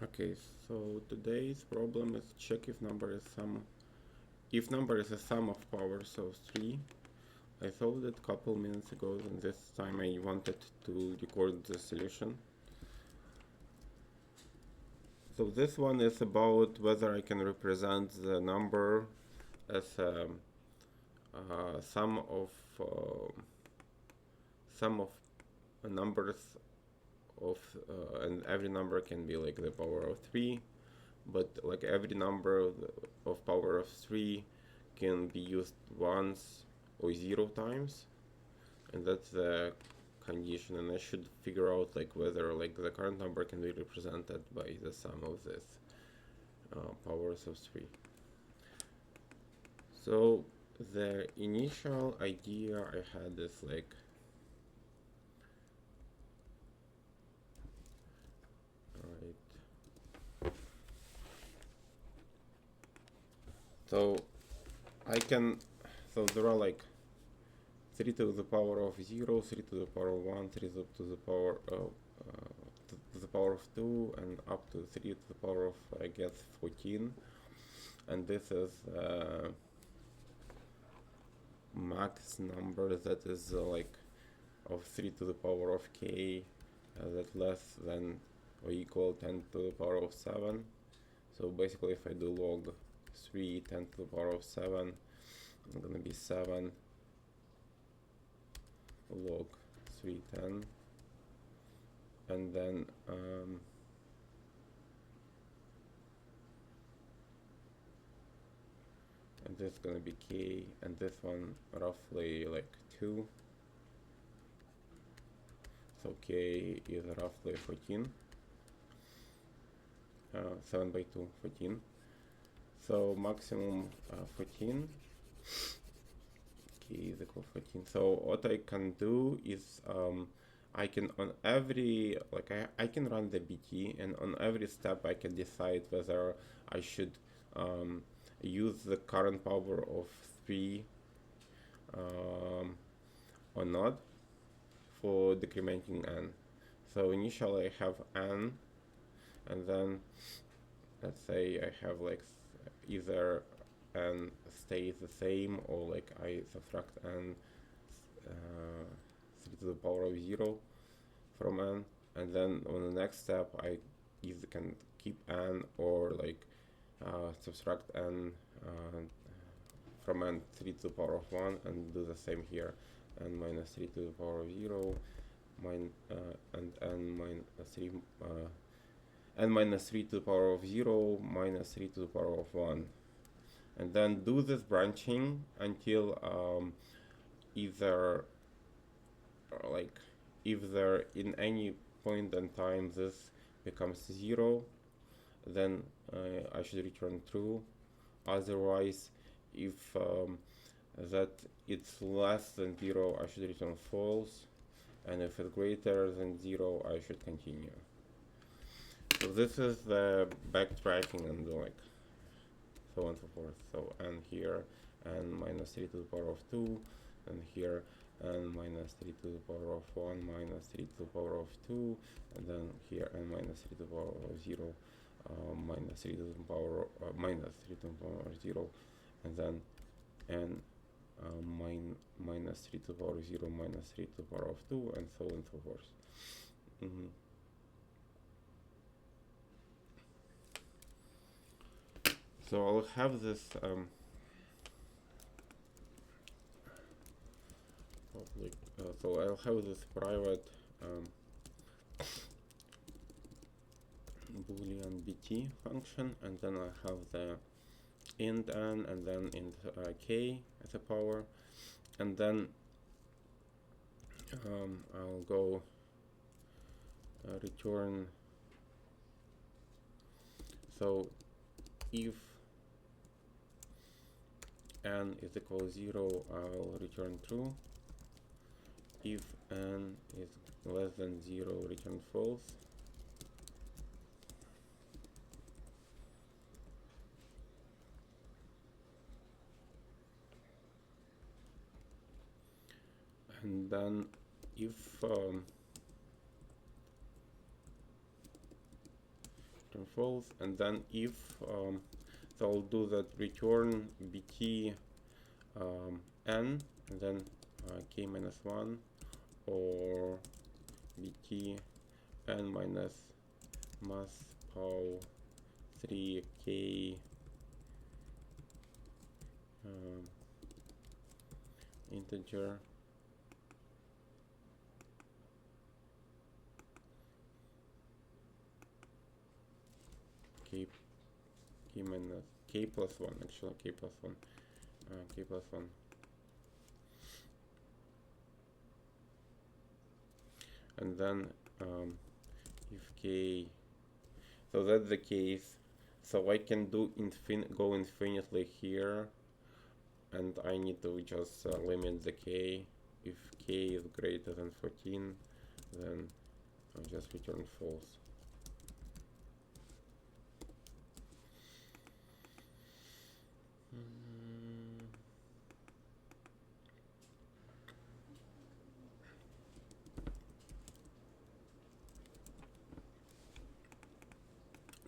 Okay, so today's problem is check if number is a sum of powers of 3. I solved it a couple minutes ago, and this time I wanted to record the solution. So this one is about whether I can represent the number as a sum of numbers of and every number can be like the power of 3, but like every number of power of 3 can be used once or 0 times, and that's the condition. And I should figure out like whether like the current number can be represented by the sum of this powers of 3. So the initial idea I had is like so there are like 3 to the power of 0, 3 to the power of 1, 3 to the power of to the power of 2, and up to 3 to the power of, I guess, 14. And this is max number that is like of 3 to the power of k that less than or equal 10 to the power of 7. So basically if I do log 3 10 to the power of 7, I'm gonna be 7 log 3 10, and then and this is gonna be k, and this one roughly like 2, so k is roughly 14. 7 by 2, 14. So maximum 14. K is equal 14. So what I can do is I can on every I can run the BT, and on every step I can decide whether I should use the current power of 3 or not for decrementing n. So initially I have n, and then let's say I have like either n stays the same, or like I subtract n 3 to the power of 0 from n, and then on the next step I either can keep n or like subtract n from n 3 to the power of 1, and do the same here, n minus 3 to the power of 0 and n minus 3 n minus 3 to the power of 0 minus 3 to the power of 1, and then do this branching until either like if there in any point in time this becomes 0, then I should return true. Otherwise, if that it's less than 0, I should return false, and if it's greater than 0, I should continue. So this is the backtracking and like so on and so forth. So n here, n minus 3 to the power of 2, and here n minus 3 to the power of 1 minus 3 to the power of 2, and then here n minus 3 to the power of 0 minus 3 to the power minus 3 to the power of 0, and then n minus 3 to the power of 0 minus 3 to the power of 2, and so on and so forth. So I'll have this public, so I'll have this private boolean bt function, and then I have the int n and then int k as a power, and then I'll go return. So if n is equal to 0, I'll return true. If n is less than 0, return false. And then if return false, and then if so I'll do that return bt n, and then k minus 1, or bt n minus mass pow 3k integer k minus k plus 1, actually k plus 1, k plus 1. And then if k, so that's the case, so I can do go infinitely here, and I need to just limit the k. If k is greater than 14, then I'll just return false.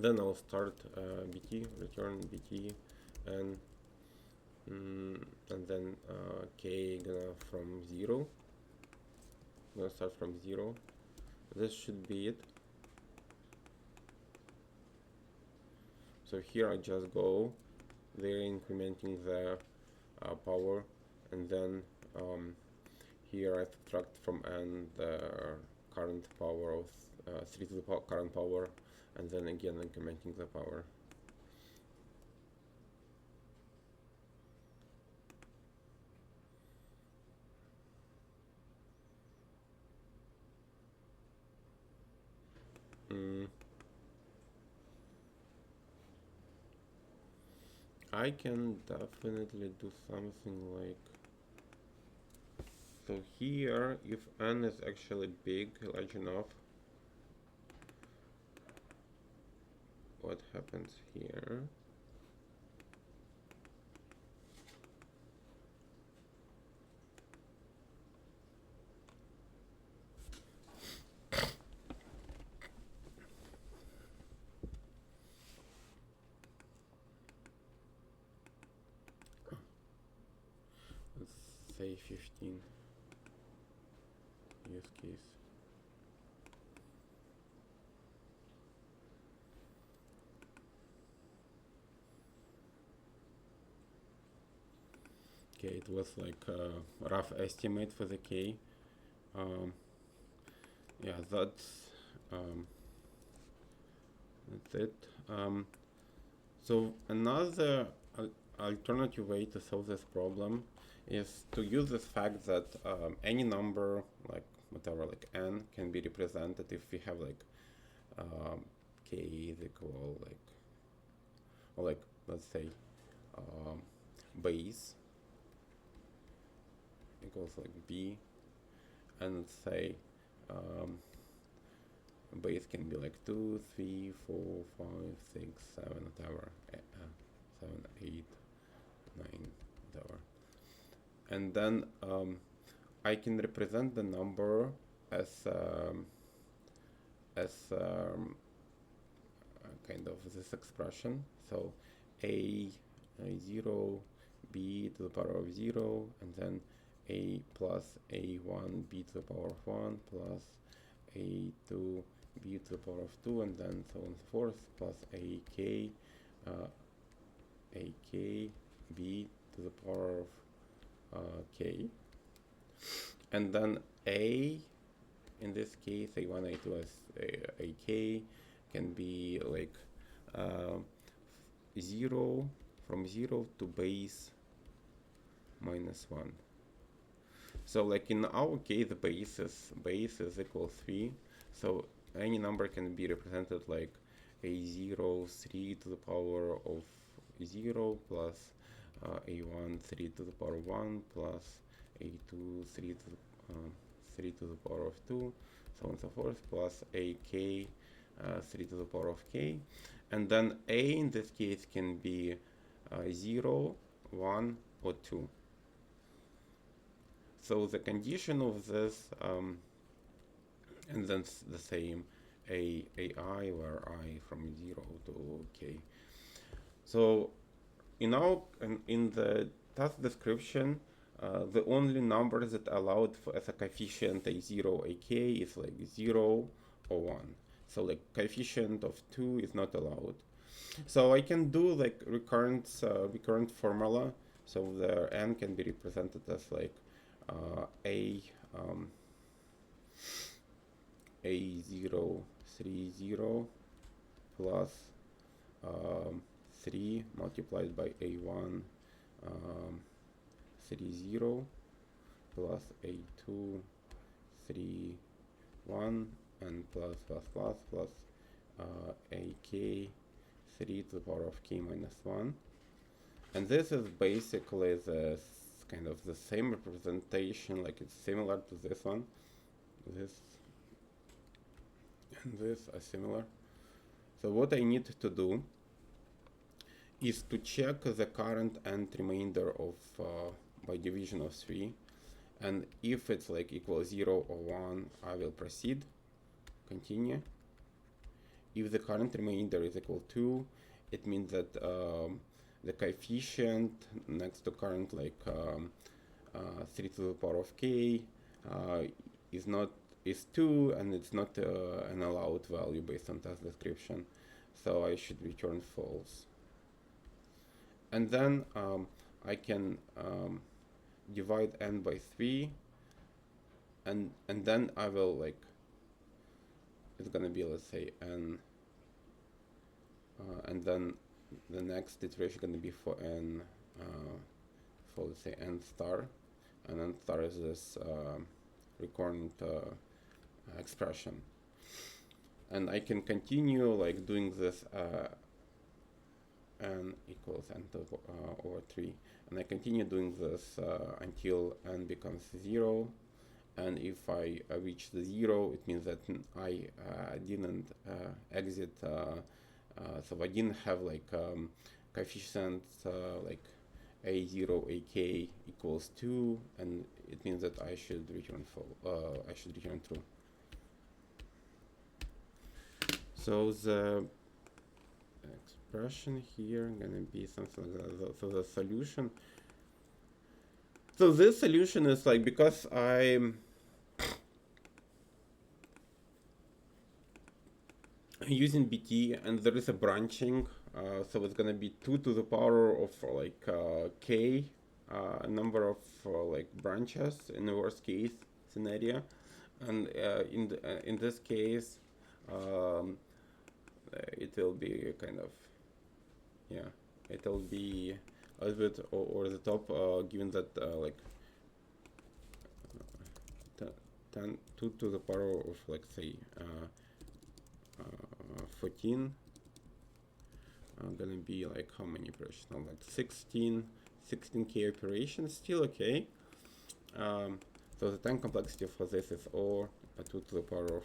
Then I'll start bt, return bt, and then k gonna from 0. Gonna start from 0. This should be it. So here I just go there incrementing the power, and then here I subtract from n the current power of 3 to the current power, and then again incrementing the power. I can definitely do something like, so here if n is actually big, large enough, what happens here? Let's say 15 use case. Okay, it was like a rough estimate for the k. Yeah, that's it. So another alternative way to solve this problem is to use this fact that any number, like whatever, like n, can be represented if we have like k is equal like, or like let's say base equals like b, and let's say base can be like 2, 3, 4, 5, 6, 7, whatever, 7, 8, 9, whatever. And then I can represent the number as kind of this expression. So a 0, b to the power of 0, and then a plus a1 b to the power of 1 plus a2 b to the power of 2, and then so on and so forth, plus ak b to the power of k. And then a, in this case, a1, a2 as ak can be like 0, from 0 to base minus 1. So like in our case, the base is equal 3. So any number can be represented like a0 3 to the power of 0 plus a1 3 to the power of 1 plus a2 3 to the power of 2, so on and so forth, plus ak 3 to the power of k. And then a in this case can be 0, 1, or 2. So the condition of this, and then the same, ai, where I from 0 to k. So in the task description, the only number that allowed as a coefficient a0, ak is like 0 or 1. So like coefficient of 2 is not allowed. So I can do like recurrent formula. So the n can be represented as like a0 30 plus 3 multiplied by a1 30 plus a2 1 and plus ak 3 to the power of k minus 1. And this is basically the kind of the same representation, like it's similar to this one. This and this are similar. So what I need to do is to check the current and remainder of by division of 3, and if it's like equals 0 or 1, I will proceed, continue. If the current remainder is equal to, it means that the coefficient next to current, like 3 to the power of k, is 2, and it's not an allowed value based on task description, so I should return false. And then I can divide n by 3, and then I will like, it's gonna be, let's say, n, and then the next iteration gonna be for n, for let's say n star, and n star is this recurrent expression. And I can continue like doing this n equals n to over 3, and I continue doing this until n becomes 0. And if I reach the 0, it means that I didn't exit, so I didn't have like coefficients like a0 ak equals 2, and it means that I should return I should return true. So the expression here gonna be something like that. So the solution. So this solution is like, because I'm using BT and there is a branching, so it's gonna be 2 to the power of like k number of like branches in the worst case scenario, and in this case it will be kind of, yeah, it will be a little bit over the top, given that like 2 to the power of like say 14 gonna be like how many operations now, like 16k operations, still okay. So the time complexity for this is O 2 to the power of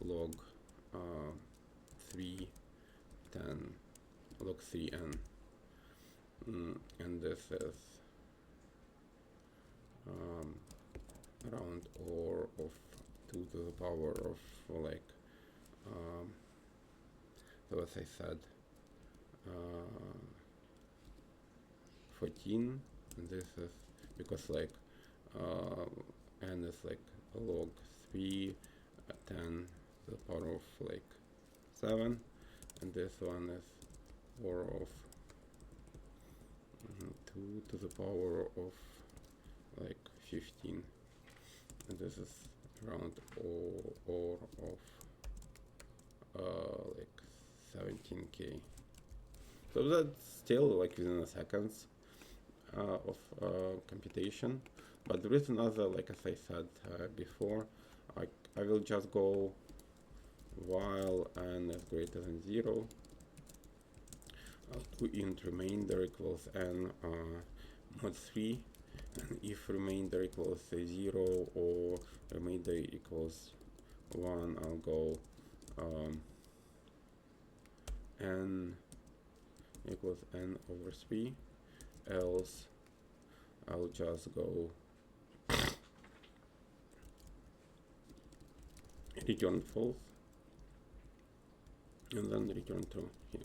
log 3 10 log 3n, and this is round or of 2 to the power of like so as I said 14, and this is because like n is like log 3 10 to the power of like 7, and this one is 4 of 2 to the power of like 15, and this is round or of like 17k. So that's still like within a seconds of computation, but there is another, like as I said before, I will just go while n is greater than 0 to int remainder equals n mod 3, and if remainder equals 0 or remainder equals 1, I'll go n equals n over 3, else I'll just go return false, and then return true here.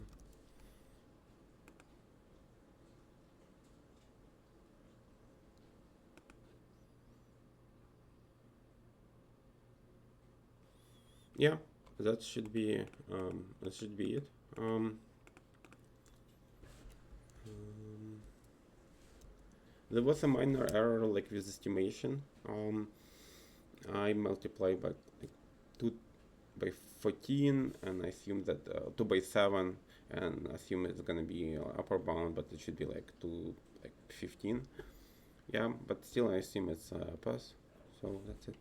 Yeah, that should be it. There was a minor error like with estimation. I multiply by like 2 by 14 and I assume that 2 by 7 and assume it's gonna be upper bound, but it should be like 2 like 15. Yeah, but still I assume it's a pass. So that's it.